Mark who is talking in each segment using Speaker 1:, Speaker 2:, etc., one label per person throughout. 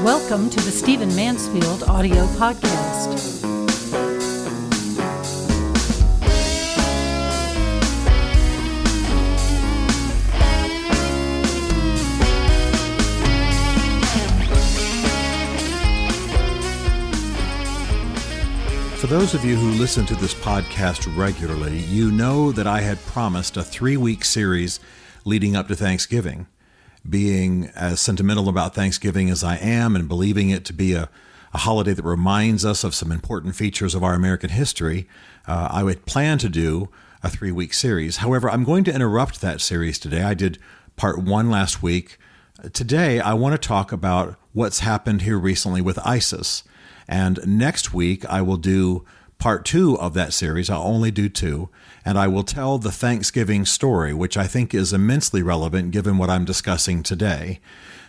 Speaker 1: Welcome to the Stephen Mansfield audio podcast.
Speaker 2: For those of you who listen to this podcast regularly, you know that I had promised a 3-week series leading up to Thanksgiving. Being as sentimental about Thanksgiving as I am and believing it to be a holiday that reminds us of some important features of our American history, I would plan to do a 3-week series. However, I'm going to interrupt that series today. I did part 1 last week. Today, I want to talk about what's happened here recently with ISIS. And next week, I will do part 2 of that series. I'll only do 2. And I will tell the Thanksgiving story, which I think is immensely relevant given what I'm discussing today.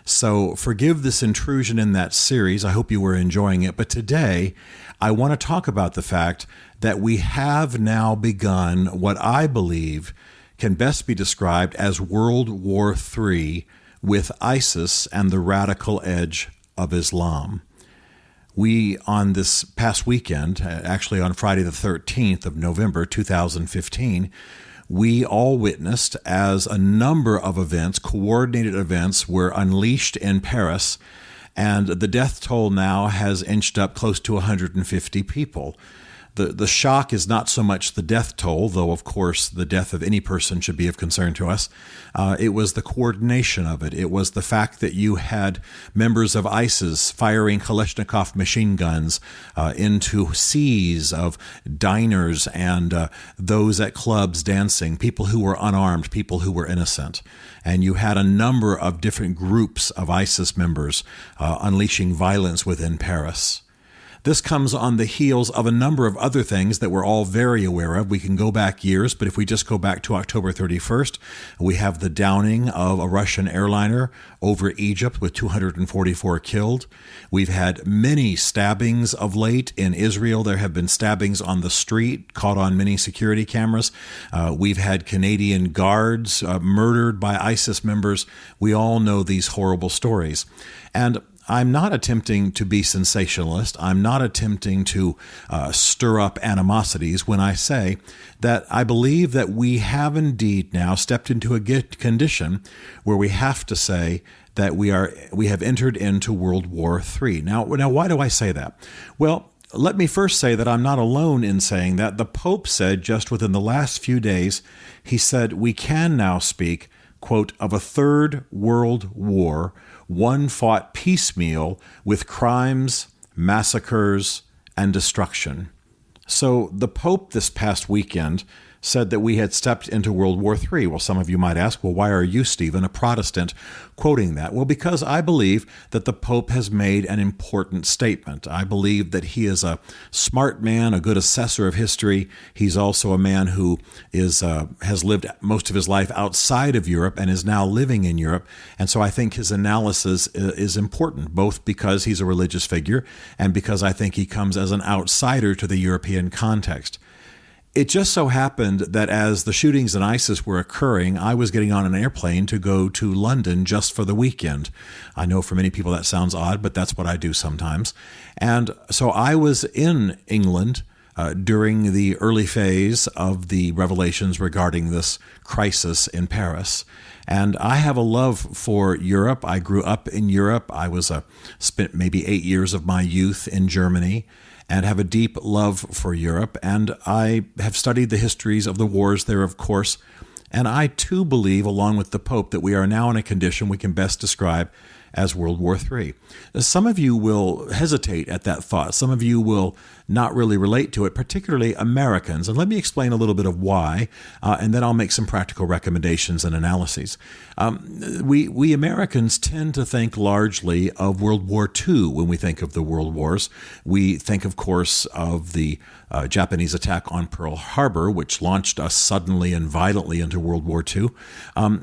Speaker 2: So forgive this intrusion in that series. I hope you were enjoying it. But today, I want to talk about the fact that we have now begun what I believe can best be described as World War III with ISIS and the radical edge of Islam. We, on this past weekend, actually on Friday the 13th of November 2015, we all witnessed as a number of events, coordinated events, were unleashed in Paris, and the death toll now has inched up close to 150 people. The shock is not so much the death toll, though, of course, the death of any person should be of concern to us. It was the coordination of it. It was the fact that you had members of ISIS firing Kalashnikov machine guns into seas of diners and those at clubs dancing, people who were unarmed, people who were innocent. And you had a number of different groups of ISIS members unleashing violence within Paris. This comes on the heels of a number of other things that we're all very aware of. We can go back years, but if we just go back to October 31st, we have the downing of a Russian airliner over Egypt with 244 killed. We've had many stabbings of late in Israel. There have been stabbings on the street, caught on many security cameras. We've had Canadian guards murdered by ISIS members. We all know these horrible stories. And I'm not attempting to be sensationalist. I'm not attempting to stir up animosities when I say that I believe that we have indeed now stepped into a condition where we have to say that we have entered into World War III. Now, why do I say that? Well, let me first say that I'm not alone in saying that. The Pope said just within the last few days, he said we can now speak, quote, of a third world war, one fought piecemeal with crimes, massacres, and destruction. So the Pope this past weekend said that we had stepped into World War III. Well, some of you might ask, well, why are you, Stephen, a Protestant, quoting that? Well, because I believe that the Pope has made an important statement. I believe that he is a smart man, a good assessor of history. He's also a man who has lived most of his life outside of Europe and is now living in Europe. And so I think his analysis is important, both because he's a religious figure and because I think he comes as an outsider to the European context. It just so happened that as the shootings in ISIS were occurring, I was getting on an airplane to go to London just for the weekend. I know for many people that sounds odd, but that's what I do sometimes. And so I was in England during the early phase of the revelations regarding this crisis in Paris. And I have a love for Europe. I grew up in Europe. I spent maybe 8 years of my youth in Germany, and have a deep love for Europe. And I have studied the histories of the wars there, of course. And I too believe, along with the Pope, that we are now in a condition we can best describe as World War III. Some of you will hesitate at that thought. Some of you will not really relate to it, particularly Americans. And let me explain a little bit of why, and then I'll make some practical recommendations and analyses. We Americans tend to think largely of World War II when we think of the world wars. We think, of course, of the Japanese attack on Pearl Harbor, which launched us suddenly and violently into World War II.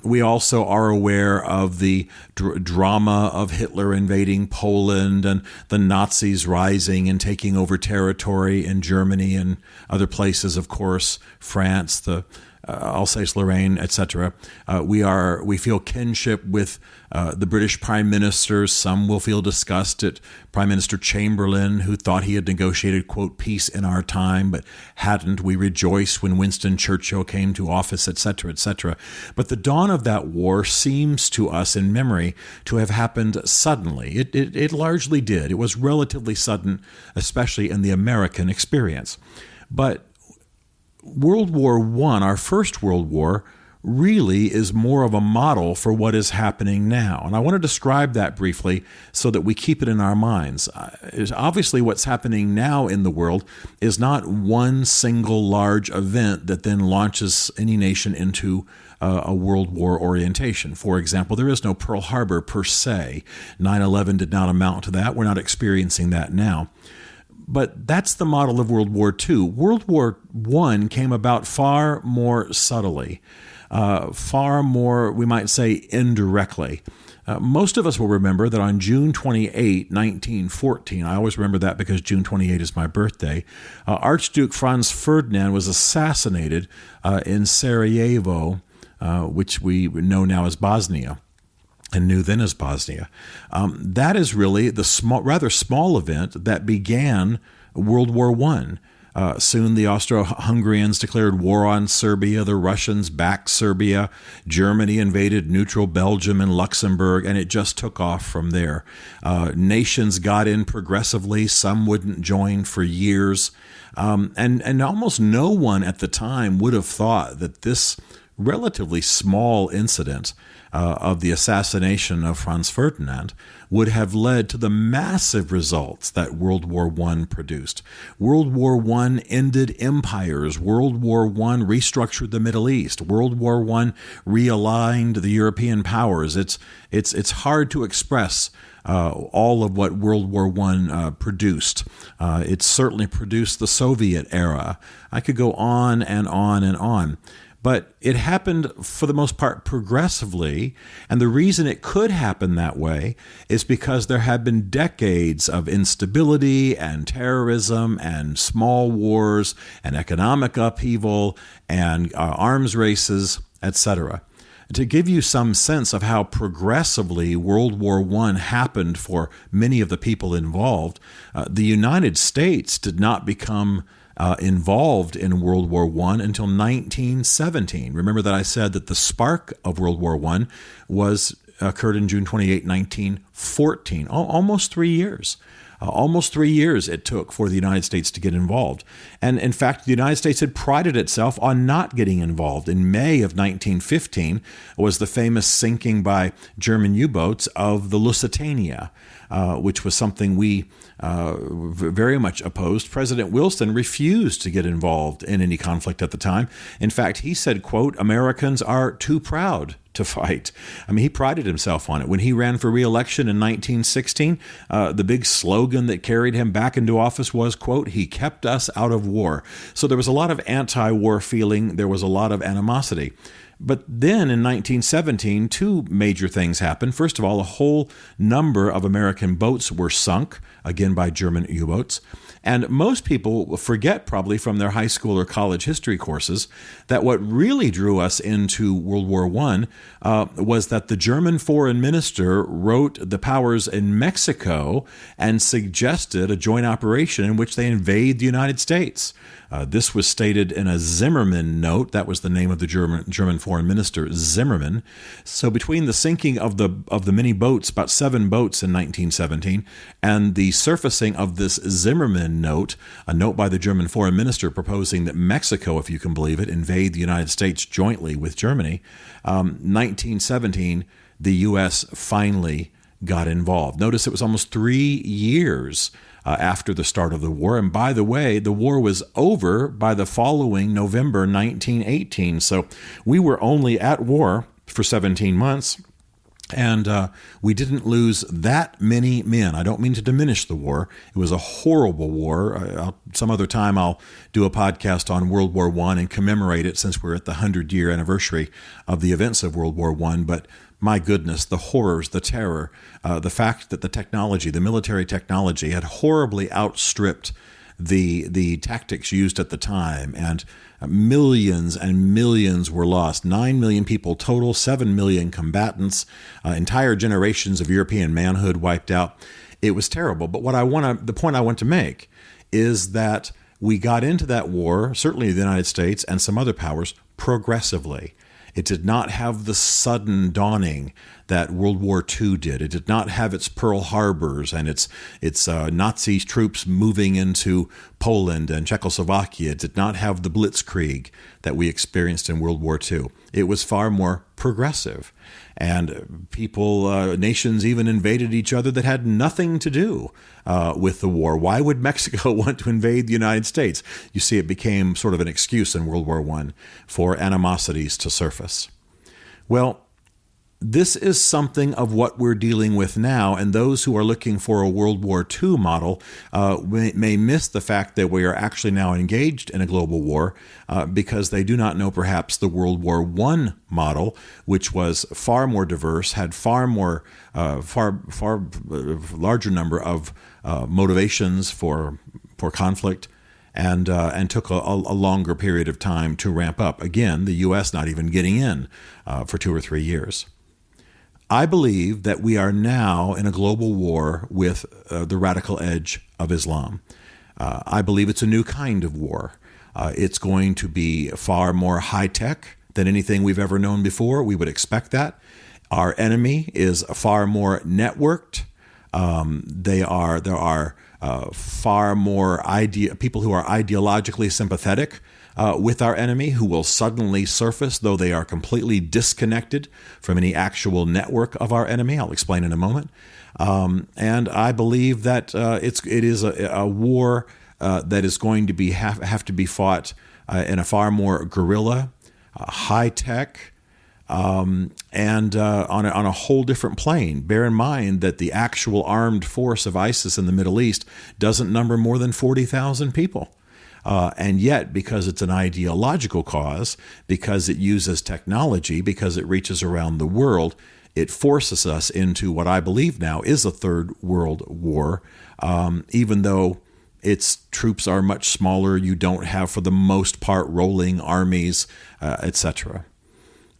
Speaker 2: We also are aware of the drama of Hitler invading Poland and the Nazis rising and taking over territory in Germany and other places, of course, France, the Alsace-Lorraine, etc. We feel kinship with the British prime ministers. Some will feel disgust at Prime Minister Chamberlain, who thought he had negotiated, quote, peace in our time, but hadn't. We rejoice when Winston Churchill came to office, etc., etc. But the dawn of that war seems to us in memory to have happened suddenly. It largely did. It was relatively sudden, especially in the American experience. But World War I, our first World War, really is more of a model for what is happening now. And I want to describe that briefly so that we keep it in our minds. Obviously, what's happening now in the world is not one single large event that then launches any nation into a world war orientation. For example, there is no Pearl Harbor per se. 9/11 did not amount to that. We're not experiencing that now. But that's the model of World War II. World War I came about far more subtly, far more, we might say, indirectly. Most of us will remember that on June 28, 1914, I always remember that because June 28 is my birthday, Archduke Franz Ferdinand was assassinated in Sarajevo, which we know now as Bosnia, and knew then as Bosnia. That is really the rather small event that began World War I. Soon the Austro-Hungarians declared war on Serbia, the Russians backed Serbia, Germany invaded neutral Belgium and Luxembourg, and it just took off from there. Nations got in progressively, some wouldn't join for years, and almost no one at the time would have thought that this relatively small incident of the assassination of Franz Ferdinand would have led to the massive results that World War I produced. World War I ended empires. World War I restructured the Middle East. World War I realigned the European powers. It's hard to express all of what World War I produced. It certainly produced the Soviet era. I could go on and on and on. But it happened, for the most part, progressively, and the reason it could happen that way is because there had been decades of instability and terrorism and small wars and economic upheaval and arms races, etc. To give you some sense of how progressively World War I happened for many of the people involved, the United States did not become involved in World War I until 1917. Remember that I said that the spark of World War I occurred in June 28, 1914, almost 3 years. Almost 3 years it took for the United States to get involved. And in fact, the United States had prided itself on not getting involved. In May of 1915 was the famous sinking by German U-boats of the Lusitania, which was something we very much opposed. President Wilson refused to get involved in any conflict at the time. In fact, he said, quote, "Americans are too proud to fight." I mean, he prided himself on it. When he ran for re-election in 1916, the big slogan that carried him back into office was, quote, "He kept us out of war." So there was a lot of anti-war feeling. There was a lot of animosity. But then in 1917, two major things happened. First of all, a whole number of American boats were sunk, again by German U-boats. And most people forget, probably from their high school or college history courses, that what really drew us into World War I was that the German foreign minister wrote the powers in Mexico and suggested a joint operation in which they invade the United States. This was stated in a Zimmermann note. That was the name of the German foreign minister, Zimmermann. So between the sinking of the many boats, about 7 boats in 1917, and the surfacing of this Zimmermann note, a note by the German foreign minister proposing that Mexico, if you can believe it, invade the United States jointly with Germany, 1917, the U.S. finally got involved. Notice it was almost 3 years after the start of the war. And by the way, the war was over by the following November 1918. So we were only at war for 17 months. And we didn't lose that many men. I don't mean to diminish the war. It was a horrible war. Some other time I'll do a podcast on World War I and commemorate it, since we're at the 100-year anniversary of the events of World War I. But my goodness, the horrors, the terror, the fact that the military technology had horribly outstripped the tactics used at the time, and millions and millions were lost. 9 million people total, 7 million combatants, entire generations of European manhood wiped out. It was terrible. But the point I want to make is that we got into that war, certainly the United States and some other powers, progressively. It did not have the sudden dawning that World War II did. It did not have its Pearl Harbors and its Nazi troops moving into Poland and Czechoslovakia. It did not have the Blitzkrieg that we experienced in World War II. It was far more progressive. And nations even invaded each other that had nothing to do with the war. Why would Mexico want to invade the United States? You see, it became sort of an excuse in World War I for animosities to surface. Well, this is something of what we're dealing with now, and those who are looking for a World War II model may miss the fact that we are actually now engaged in a global war because they do not know perhaps the World War I model, which was far more diverse, had far larger number of motivations for conflict, and took a longer period of time to ramp up. Again, the U.S. not even getting in for 2 or 3 years. I believe that we are now in a global war with the radical edge of Islam. I believe it's a new kind of war. It's going to be far more high-tech than anything we've ever known before. We would expect that. Our enemy is far more networked. There are far more people who are ideologically sympathetic with our enemy, who will suddenly surface, though they are completely disconnected from any actual network of our enemy. I'll explain in a moment. And I believe that it is a war that is going to have to be fought in a far more guerrilla, high tech, and on a whole different plane. Bear in mind that the actual armed force of ISIS in the Middle East doesn't number more than 40,000 people. And yet, because it's an ideological cause, because it uses technology, because it reaches around the world, it forces us into what I believe now is a third world war, even though its troops are much smaller. You don't have, for the most part, rolling armies, etc.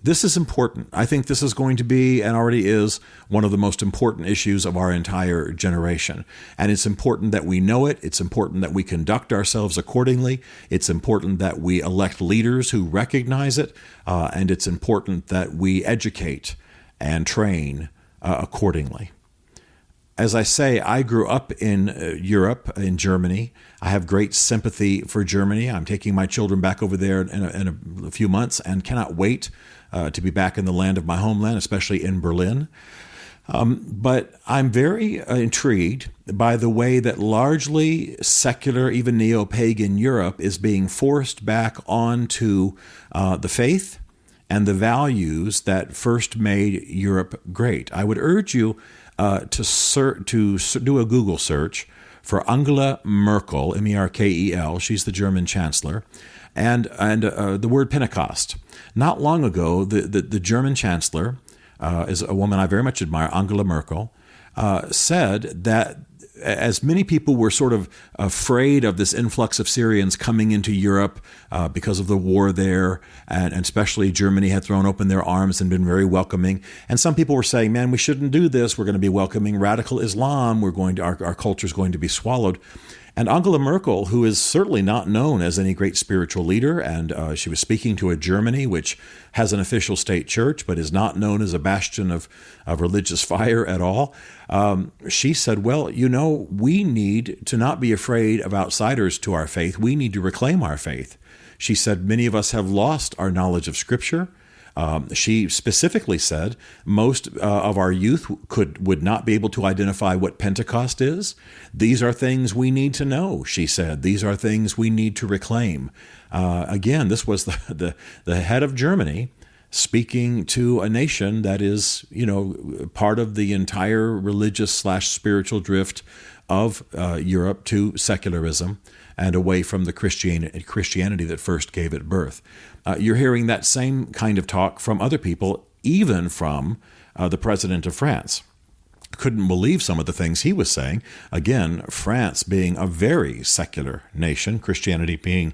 Speaker 2: This is important. I think this is going to be, and already is, one of the most important issues of our entire generation. And it's important that we know it. It's important that we conduct ourselves accordingly. It's important that we elect leaders who recognize it. And it's important that we educate and train accordingly. As I say, I grew up in Europe, in Germany. I have great sympathy for Germany. I'm taking my children back over there in a few months and cannot wait to be back in the land of my homeland, especially in Berlin. But I'm very intrigued by the way that largely secular, even neo-pagan Europe is being forced back onto the faith and the values that first made Europe great. I would urge you to do a Google search for Angela Merkel, Merkel. She's the German chancellor, and the word Pentecost. Not long ago, the German chancellor is a woman I very much admire, Angela Merkel, said that as many people were sort of afraid of this influx of Syrians coming into Europe because of the war there, and especially Germany had thrown open their arms and been very welcoming. And some people were saying, man, we shouldn't do this. We're going to be welcoming radical Islam. Our culture is going to be swallowed. And Angela Merkel, who is certainly not known as any great spiritual leader, and she was speaking to a Germany which has an official state church but is not known as a bastion of religious fire at all, she said, well, we need to not be afraid of outsiders to our faith. We need to reclaim our faith. She said, many of us have lost our knowledge of Scripture. She specifically said most of our youth would not be able to identify what Pentecost is. These are things we need to know, she said. These are things we need to reclaim. Again, this was the head of Germany speaking to a nation that is, part of the entire religious/spiritual drift of Europe to secularism and away from the Christianity that first gave it birth. You're hearing that same kind of talk from other people, even from the president of France. couldn't believe some of the things he was saying. Again, France being a very secular nation, Christianity being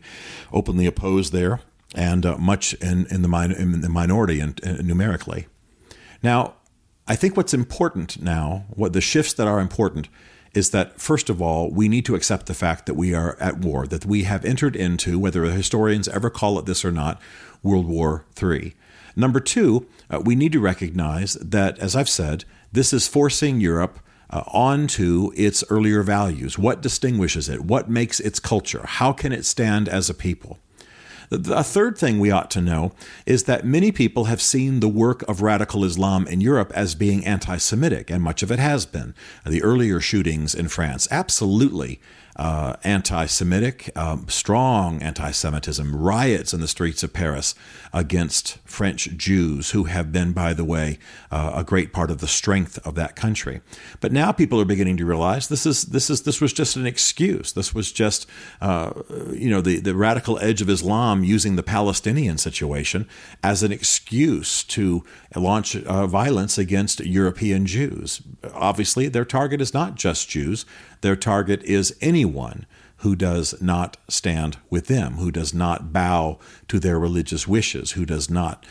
Speaker 2: openly opposed there, and much in the minority and numerically. Now, I think what's important now, what the shifts that are important, is that, first of all, we need to accept the fact that we are at war, that we have entered into, whether historians ever call it this or not, World War III. Number two, we need to recognize that, as I've said, this is forcing Europe onto its earlier values. What distinguishes it? What makes its culture? How can it stand as a people? A third thing we ought to know is that many people have seen the work of radical Islam in Europe as being anti-Semitic, and much of it has been. The earlier shootings in France, absolutely anti-Semitic, strong anti-Semitism, riots in the streets of Paris against French Jews, who have been, by the way, a great part of the strength of that country. But now people are beginning to realize this was just an excuse. This was just the radical edge of Islam using the Palestinian situation as an excuse to launch violence against European Jews. Obviously, their target is not just Jews. Their target is anyone who does not stand with them, who does not bow to their religious wishes, who does not,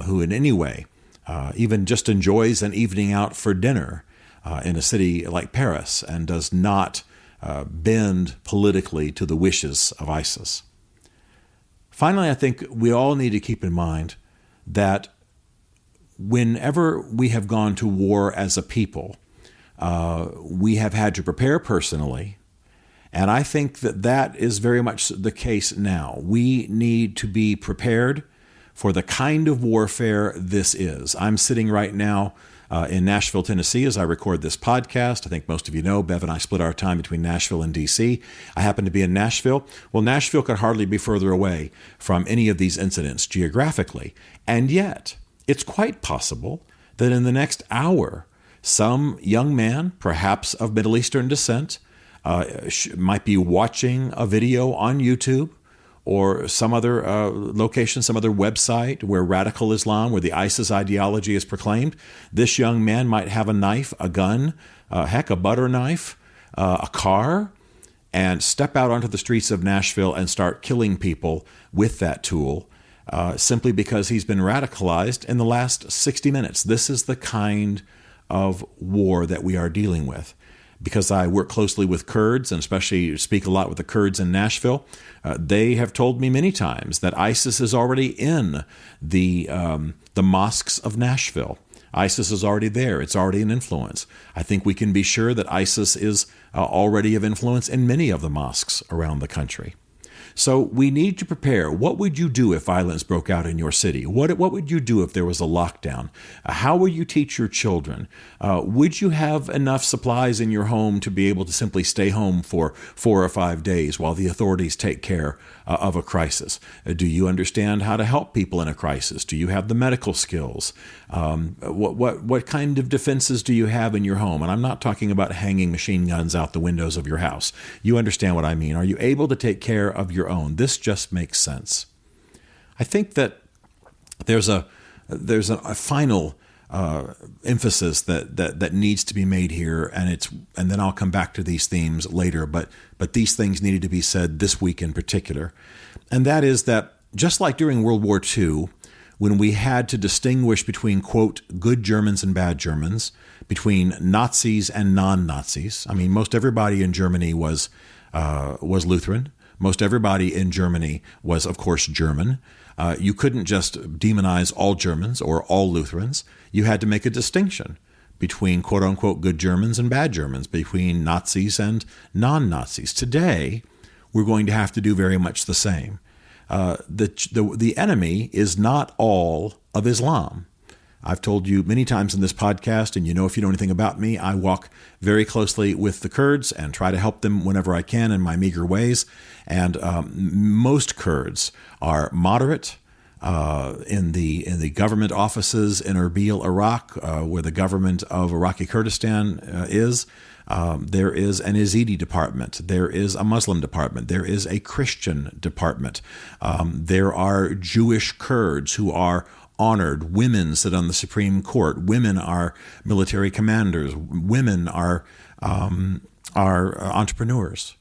Speaker 2: who in any way even just enjoys an evening out for dinner in a city like Paris and does not bend politically to the wishes of ISIS. Finally, I think we all need to keep in mind that whenever we have gone to war as a people, we have had to prepare personally, and I think that is very much the case now. We need to be prepared for the kind of warfare this is. I'm sitting right now in Nashville, Tennessee, as I record this podcast. I think most of you know, Bev and I split our time between Nashville and D.C. I happen to be in Nashville. Well, Nashville could hardly be further away from any of these incidents geographically, and yet it's quite possible that in the next hour, some young man, perhaps of Middle Eastern descent, might be watching a video on YouTube or some other location, some other website where radical Islam, where the ISIS ideology is proclaimed. This young man might have a knife, a gun, a butter knife, a car, and step out onto the streets of Nashville and start killing people with that tool, simply because he's been radicalized in the last 60 minutes. This is the kind of war that we are dealing with. Because I work closely with Kurds and especially speak a lot with the Kurds in Nashville, they have told me many times that ISIS is already in the mosques of Nashville. ISIS is already there. It's already an influence. I think we can be sure that ISIS is already of influence in many of the mosques around the country. So we need to prepare. What would you do if violence broke out in your city? What would you do if there was a lockdown? How will you teach your children? Would you have enough supplies in your home to be able to simply stay home for 4 or 5 days while the authorities take care of a crisis? Do you understand how to help people in a crisis? Do you have the medical skills? What kind of defenses do you have in your home? And I'm not talking about hanging machine guns out the windows of your house. You understand what I mean. Are you able to take care of your own? This just makes sense. I think that there's a final emphasis that needs to be made here, and then I'll come back to these themes later. But these things needed to be said this week in particular, and that is that just like during World War II, when we had to distinguish between, quote, good Germans and bad Germans, between Nazis and non-Nazis. I mean, most everybody in Germany was Lutheran. Most everybody in Germany was, of course, German. You couldn't just demonize all Germans or all Lutherans. You had to make a distinction between quote-unquote good Germans and bad Germans, between Nazis and non-Nazis. Today, we're going to have to do very much the same. The enemy is not all of Islam. I've told you many times in this podcast, and you know if you know anything about me, I walk very closely with the Kurds and try to help them whenever I can in my meager ways. And most Kurds are moderate in the government offices in Erbil, Iraq, where the government of Iraqi Kurdistan is. There is an Yazidi department. There is a Muslim department. There is a Christian department. There are Jewish Kurds who are honored. Women sit on the Supreme Court. Women are military commanders. Women are entrepreneurs.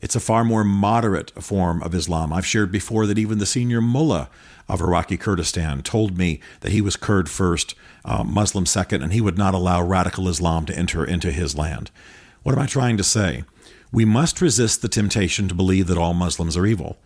Speaker 2: It's a far more moderate form of Islam. I've shared before that even the senior mullah of Iraqi Kurdistan told me that he was Kurd first, Muslim second, and he would not allow radical Islam to enter into his land. What am I trying to say? We must resist the temptation to believe that all Muslims are evil.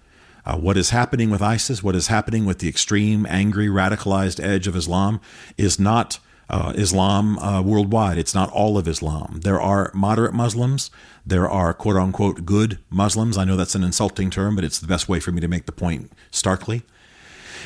Speaker 2: What is happening with ISIS, what is happening with the extreme, angry, radicalized edge of Islam is not Islam worldwide. It's not all of Islam. There are moderate Muslims. There are quote-unquote good Muslims. I know that's an insulting term, but it's the best way for me to make the point starkly.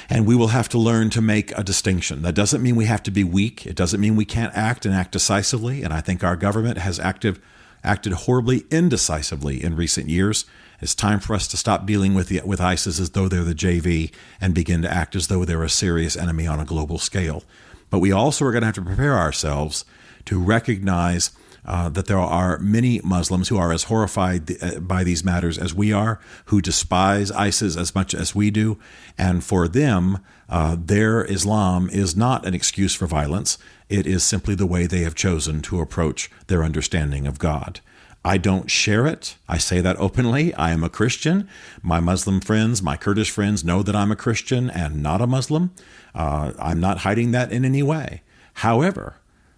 Speaker 2: And we will have to learn to make a distinction. That doesn't mean we have to be weak. It doesn't mean we can't act and act decisively. And I think our government has acted horribly indecisively in recent years. It's time for us to stop dealing with ISIS as though they're the JV and begin to act as though they're a serious enemy on a global scale. But we also are going to have to prepare ourselves to recognize that there are many Muslims who are as horrified by these matters as we are, who despise ISIS as much as we do. And for them, their Islam is not an excuse for violence. It is simply the way they have chosen to approach their understanding of God. I don't share it. I say that openly. I am a Christian. My Muslim friends, my Kurdish friends know that I'm a Christian and not a Muslim. I'm not hiding that in any way. However,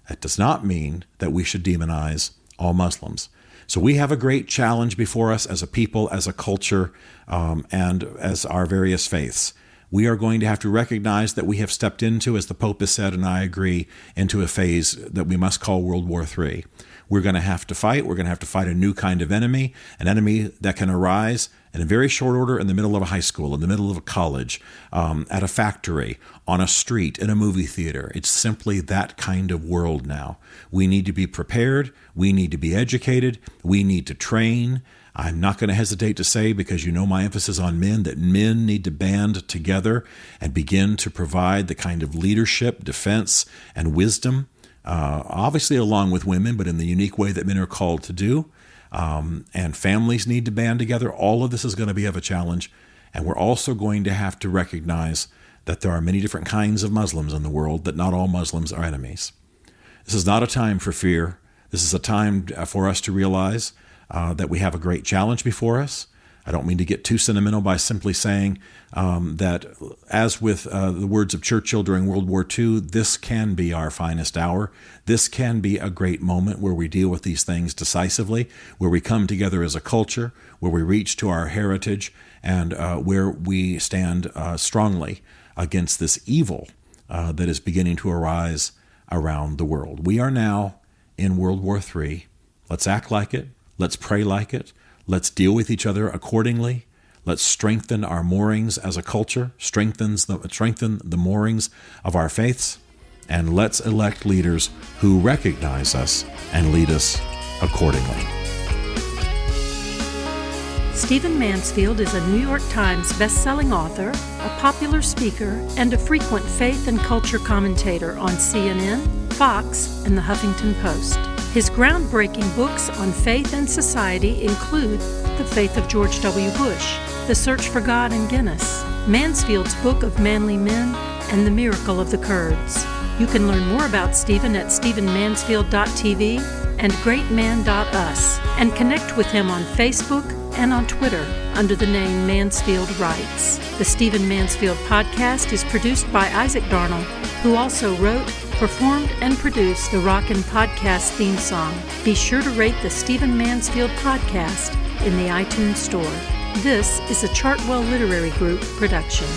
Speaker 2: that does not mean that we should demonize all Muslims. So we have a great challenge before us as a people, as a culture, and as our various faiths. We are going to have to recognize that we have stepped into, as the Pope has said, and I agree, into a phase that we must call World War III. We're going to have to fight. We're going to have to fight a new kind of enemy, an enemy that can arise in a very short order in the middle of a high school, in the middle of a college, at a factory, on a street, in a movie theater. It's simply that kind of world now. We need to be prepared. We need to be educated. We need to train. I'm not going to hesitate to say, because you know my emphasis on men, that men need to band together and begin to provide the kind of leadership, defense, and wisdom, obviously along with women, but in the unique way that men are called to do. And families need to band together. All of this is going to be of a challenge. And we're also going to have to recognize that there are many different kinds of Muslims in the world, that not all Muslims are enemies. This is not a time for fear. This is a time for us to realize that we have a great challenge before us. I don't mean to get too sentimental by simply saying that, as with the words of Churchill during World War II, this can be our finest hour. This can be a great moment where we deal with these things decisively, where we come together as a culture, where we reach to our heritage, and where we stand strongly against this evil that is beginning to arise around the world. We are now in World War III. Let's act like it. Let's pray like it. Let's deal with each other accordingly. Let's strengthen our moorings as a culture, strengthen the moorings of our faiths, and let's elect leaders who recognize us and lead us accordingly.
Speaker 1: Stephen Mansfield is a New York Times best-selling author, a popular speaker, and a frequent faith and culture commentator on CNN, Fox, and the Huffington Post. His groundbreaking books on faith and society include The Faith of George W. Bush, The Search for God in Guinness, Mansfield's Book of Manly Men, and The Miracle of the Kurds. You can learn more about Stephen at stephenmansfield.tv and greatman.us, and connect with him on Facebook and on Twitter under the name Mansfield Writes. The Stephen Mansfield podcast is produced by Isaac Darnell, who also wrote, performed, and produced the Rockin' Podcast theme song. Be sure to rate the Stephen Mansfield podcast in the iTunes Store. This is a Chartwell Literary Group production.